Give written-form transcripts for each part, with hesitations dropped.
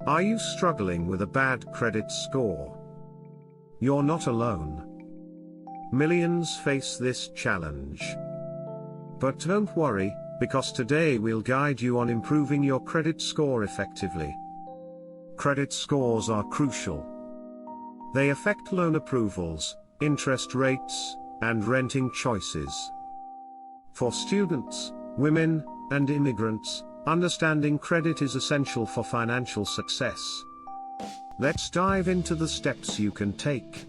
Are you struggling with a bad credit score? You're not alone. Millions face this challenge. But don't worry, because today we'll guide you on improving your credit score effectively. Credit scores are crucial. They affect loan approvals, interest rates, and renting choices. For students, women, and immigrants, understanding credit is essential for financial success. Let's dive into the steps you can take.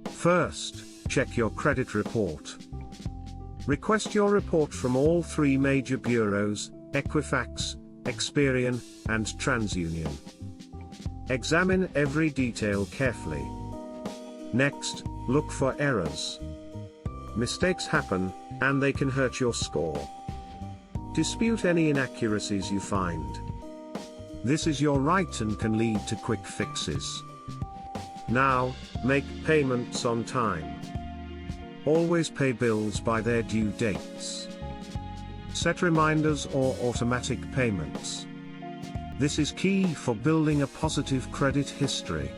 First, check your credit report. Request your report from all three major bureaus, Equifax, Experian, and TransUnion. Examine every detail carefully. Next, look for errors. Mistakes happen, and they can hurt your score. Dispute any inaccuracies you find. This is your right and can lead to quick fixes. Now, make payments on time. Always pay bills by their due dates. Set reminders or automatic payments. This is key for building a positive credit history.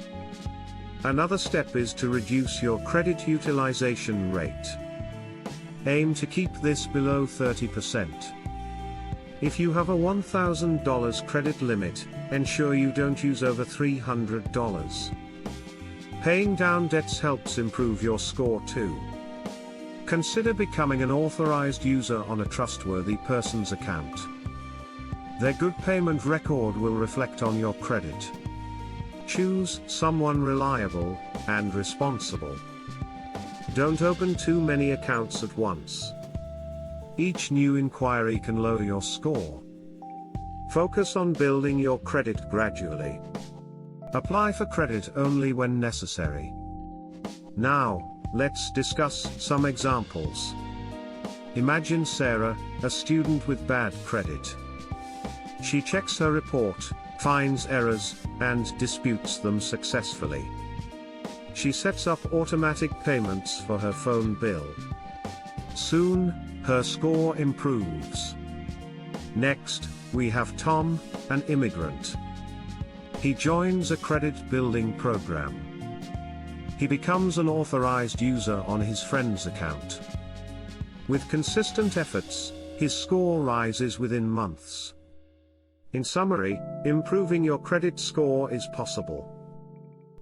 Another step is to reduce your credit utilization rate. Aim to keep this below 30%. If you have a $1,000 credit limit, ensure you don't use over $300. Paying down debts helps improve your score too. Consider becoming an authorized user on a trustworthy person's account. Their good payment record will reflect on your credit. Choose someone reliable and responsible. Don't open too many accounts at once. Each new inquiry can lower your score. Focus on building your credit gradually. Apply for credit only when necessary. Now, let's discuss some examples. Imagine Sarah, a student with bad credit. She checks her report, finds errors, and disputes them successfully. She sets up automatic payments for her phone bill. Soon, her score improves. Next, we have Tom, an immigrant. He joins a credit building program. He becomes an authorized user on his friend's account. With consistent efforts, his score rises within months. In summary, improving your credit score is possible.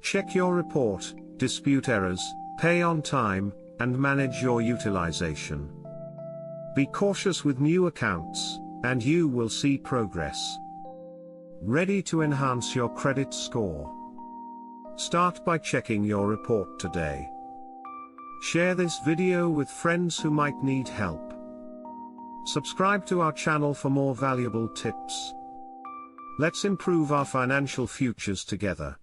Check your report, dispute errors, pay on time, and manage your utilization. Be cautious with new accounts, and you will see progress. Ready to enhance your credit score? Start by checking your report today. Share this video with friends who might need help. Subscribe to our channel for more valuable tips. Let's improve our financial futures together.